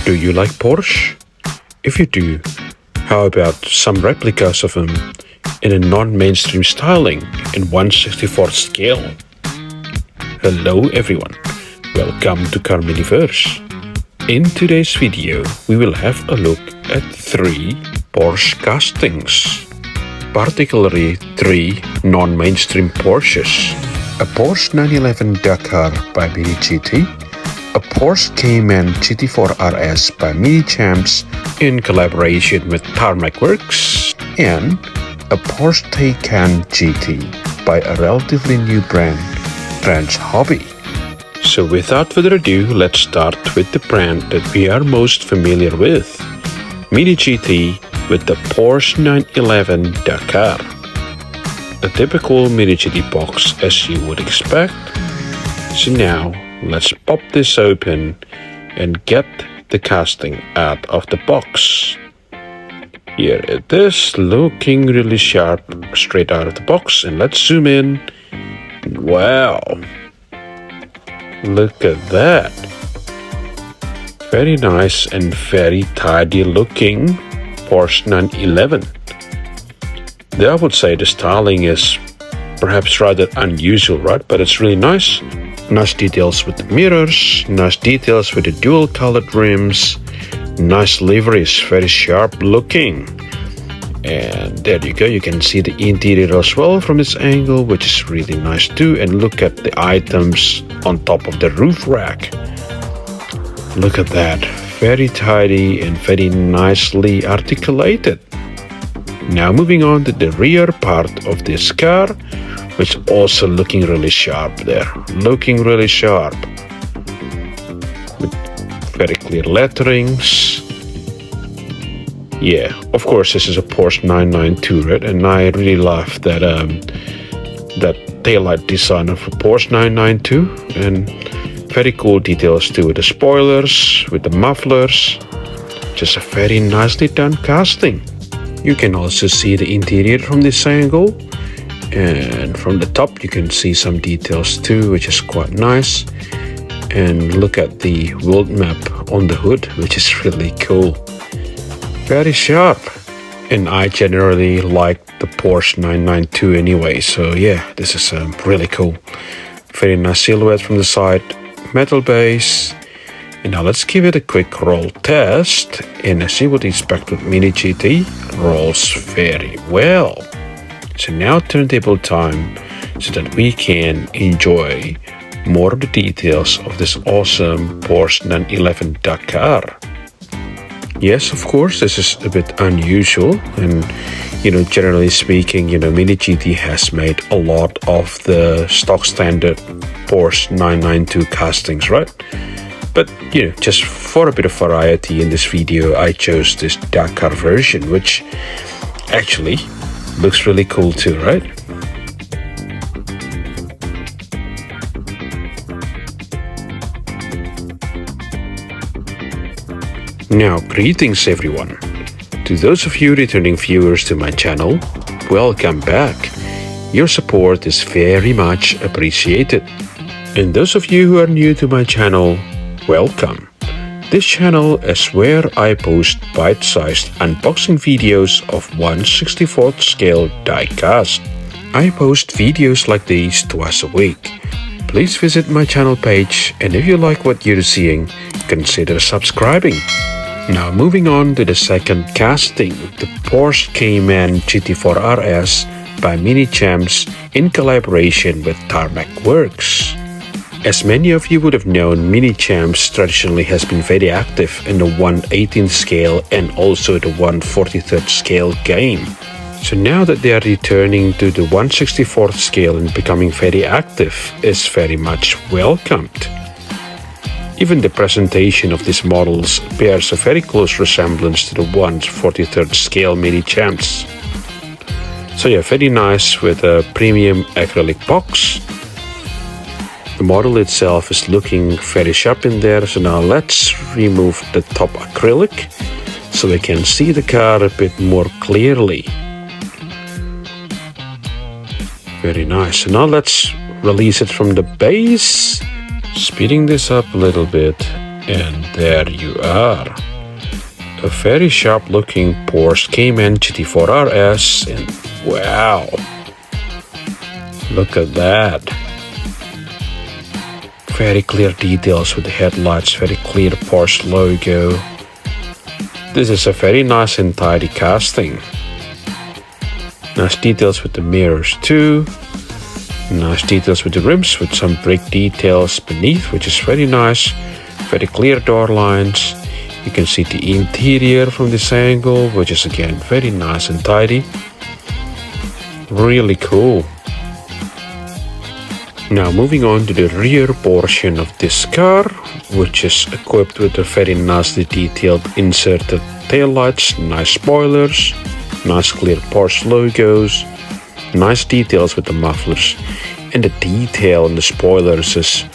Do you like Porsche? If you do, how about some replicas of them in a non-mainstream styling in 1/64th scale? Hello everyone, welcome to carminverse. In today's video, we will have a look at 3 Porsche castings, particularly 3 non-mainstream Porsches. A Porsche 911 Dakar by GT, a Porsche Cayman GT4 RS by Minichamps in collaboration with Tarmac Works, and a Porsche Taycan GT by a relatively new brand, Trans Hobby. So without further ado, let's start with the brand that we are most familiar with, MiniGT with the Porsche 911 Dakar. A typical MiniGT box as you would expect. So now, let's pop this open and get the casting out of the box. Here it is, looking really sharp straight out of the box, and let's zoom in. Wow! Look at that! Very nice and very tidy looking Porsche 911. I would say the styling is perhaps rather unusual, right? But it's really nice. Nice details with the mirrors, nice details with the dual colored rims, nice liveries, very sharp looking. And there you go, you can see the interior as well from this angle, which is really nice too. And look at the items on top of the roof rack. Look at that, very tidy and very nicely articulated. Now moving on to the rear part of this car, which also looking really sharp there. Looking really sharp. With very clear letterings. Yeah, of course this is a Porsche 992, right? And I really love that that taillight design of a Porsche 992. And very cool details too with the spoilers, with the mufflers. Just a very nicely done casting. You can also see the interior from this angle, and from the top you can see some details too, which is quite nice. And look at the world map on the hood, which is really cool. Very sharp. And I generally like the Porsche 992 anyway, so yeah, this is really cool. Very nice silhouette from the side, metal base. And now let's give it a quick roll test, and as you would expect with MiniGT, rolls very well. So now turntable time, so that we can enjoy more of the details of this awesome Porsche 911 Dakar. Yes, of course, this is a bit unusual, and generally speaking, MiniGT has made a lot of the stock standard Porsche 992 castings, right? But, just for a bit of variety in this video, I chose this Dakar version, which actually looks really cool too, right? Now, greetings everyone. To those of you returning viewers to my channel, welcome back. Your support is very much appreciated. And those of you who are new to my channel, welcome. This channel is where I post bite-sized unboxing videos of 1/64th scale diecast. I post videos like these twice a week. Please visit my channel page, and if you like what you're seeing, consider subscribing. Now moving on to the second casting, the Porsche Cayman GT4 RS by Minichamps in collaboration with Tarmac Works. As many of you would have known, Minichamps traditionally has been very active in the 1/18th scale and also the 1/43rd scale game. So now that they are returning to the 1/64th scale and becoming very active is very much welcomed. Even the presentation of these models bears a very close resemblance to the 1/43rd scale Minichamps. So yeah, very nice with a premium acrylic box. The model itself is looking very sharp in there, so now let's remove the top acrylic so we can see the car a bit more clearly. Very nice. So now let's release it from the base. Speeding this up a little bit, And there you are. A very sharp looking Porsche Cayman GT4 RS, and wow, look at that. Very clear details with the headlights, very clear Porsche logo. This is a very nice and tidy casting. Nice details with the mirrors too. Nice details with the rims with some brick details beneath, which is very nice. Very clear door lines. You can see the interior from this angle, which is again very nice and tidy. Really cool. Now moving on to the rear portion of this car, which is equipped with a very nicely detailed inserted taillights, nice spoilers, nice clear Porsche logos, nice details with the mufflers, and the detail in the spoilers is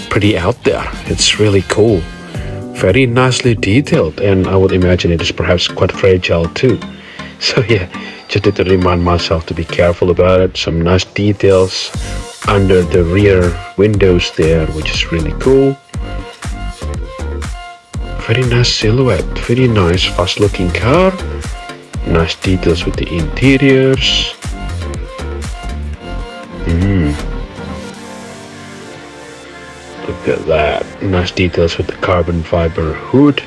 pretty out there. It's really cool. Very nicely detailed, and I would imagine it is perhaps quite fragile too. So yeah, just need to remind myself to be careful about it. Some nice details under the rear windows there, which is really cool. Very nice silhouette, very nice fast looking car. Nice details with the interiors. Look at that. Nice details with the carbon fiber hood.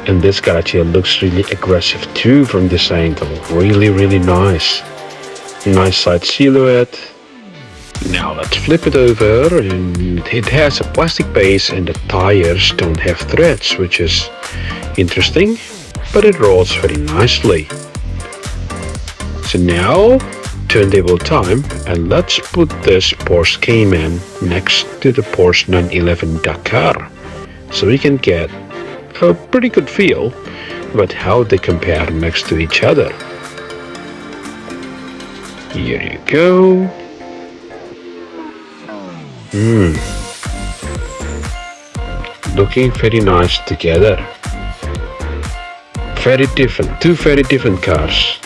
And this car actually looks really aggressive too from this angle. Really nice. Nice side silhouette. Now let's flip it over, and it has a plastic base and the tires don't have threads, which is interesting, but it rolls very nicely. So now, turntable time, and let's put this Porsche Cayman next to the Porsche 911 Dakar, so we can get a pretty good feel about how they compare next to each other. Here you go. Looking very nice together. Very different, two very different cars,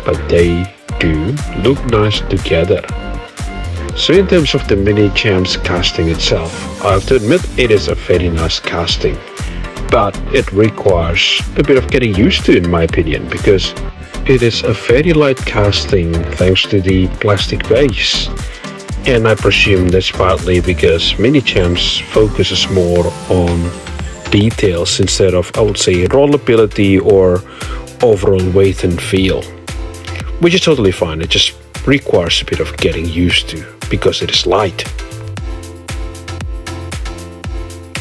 but they do look nice together. So in terms of the Minichamps casting itself, I have to admit it is a very nice casting, but it requires a bit of getting used to, in my opinion, because it is a very light casting thanks to the plastic base. And I presume that's partly because Minichamps focuses more on details instead of, I would say, rollability or overall weight and feel. Which is totally fine, it just requires a bit of getting used to because it is light.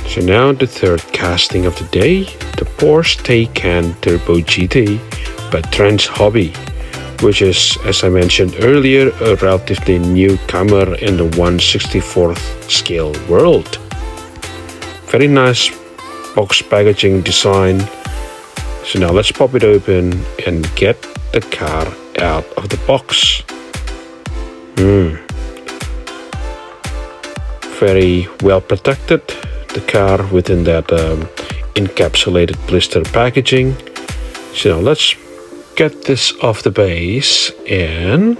So now the third casting of the day, the Porsche Taycan Turbo GT by Trans Hobby, which is, as I mentioned earlier, a relatively newcomer in the 1/64th scale world. Very nice box packaging design. So now let's pop it open and get the car out of the box. Very well protected, the car within that encapsulated blister packaging. So now let's get this off the base and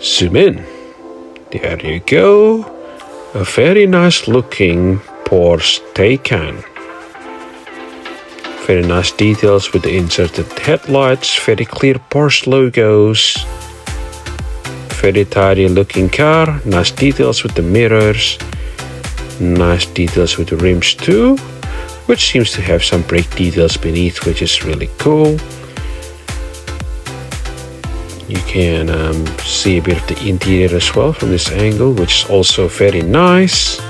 zoom in. There you go. A very nice looking Porsche Taycan. Very nice details with the inserted headlights, very clear Porsche logos. Very tidy looking car, nice details with the mirrors. Nice details with the rims too, which seems to have some brake details beneath, which is really cool. You can see a bit of the interior as well from this angle, which is also very nice.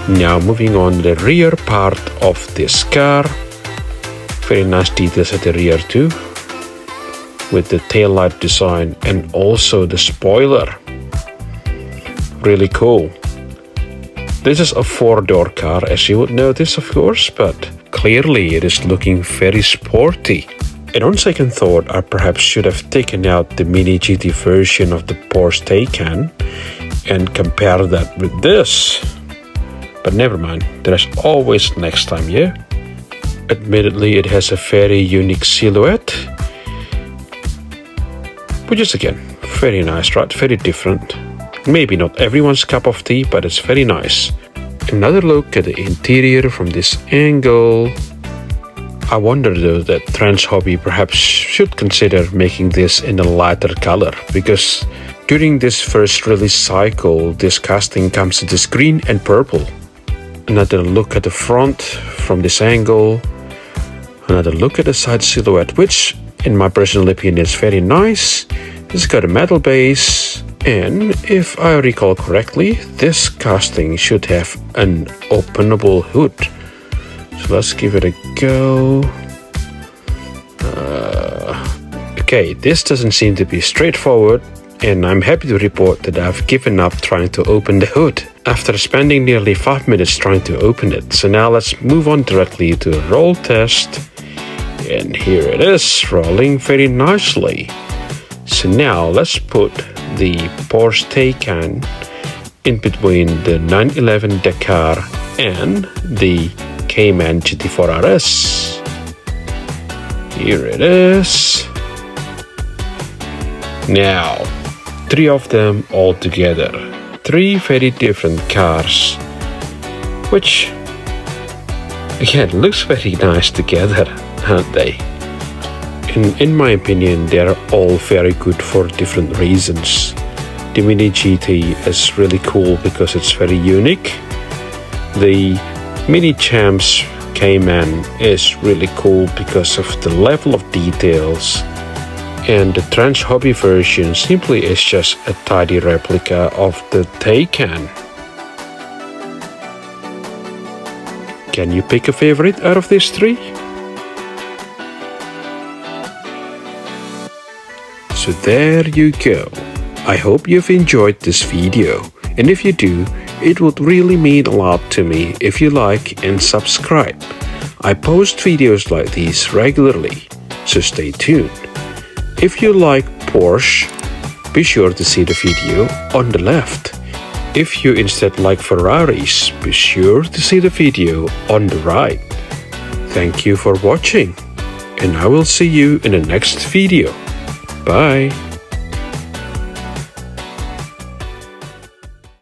Now moving on to the rear part of this car. Very nice details at the rear too, with the taillight design and also the spoiler. Really cool. This is a 4-door car, as you would notice, of course, but clearly it is looking very sporty. And on second thought, I perhaps should have taken out the Mini GT version of the Porsche Taycan and compare that with this. But never mind, there's always next time, yeah? Admittedly, it has a very unique silhouette, which is again, very nice, right? Very different. Maybe not everyone's cup of tea, but it's very nice. Another look at the interior from this angle. I wonder though that Trans Hobby perhaps should consider making this in a lighter color, because during this first release cycle, this casting comes in this green and purple. Another look at the front from this angle. Another look at the side silhouette, which in my personal opinion is very nice. It's got a metal base, and if I recall correctly, this casting should have an openable hood. So let's give it a go. Okay, this doesn't seem to be straightforward, and I'm happy to report that I've given up trying to open the hood after spending nearly 5 minutes trying to open it. So now let's move on directly to a roll test. And here it is, rolling very nicely. So now let's put the Porsche Taycan in between the 911 Dakar and the Cayman GT4 RS. Here it is. Now, 3 of them all together. 3 very different cars, which again looks very nice together, aren't they? In my opinion, they're all very good for different reasons. The Mini GT is really cool because it's very unique. The Minichamps Cayman is really cool because of the level of details. And the Trans Hobby version simply is just a tidy replica of the Taycan. Can you pick a favorite out of these 3? So there you go. I hope you've enjoyed this video, and if you do, it would really mean a lot to me if you like and subscribe. I post videos like these regularly, so stay tuned. If you like Porsche, be sure to see the video on the left. If you instead like Ferraris, be sure to see the video on the right. Thank you for watching, and I will see you in the next video. Bye.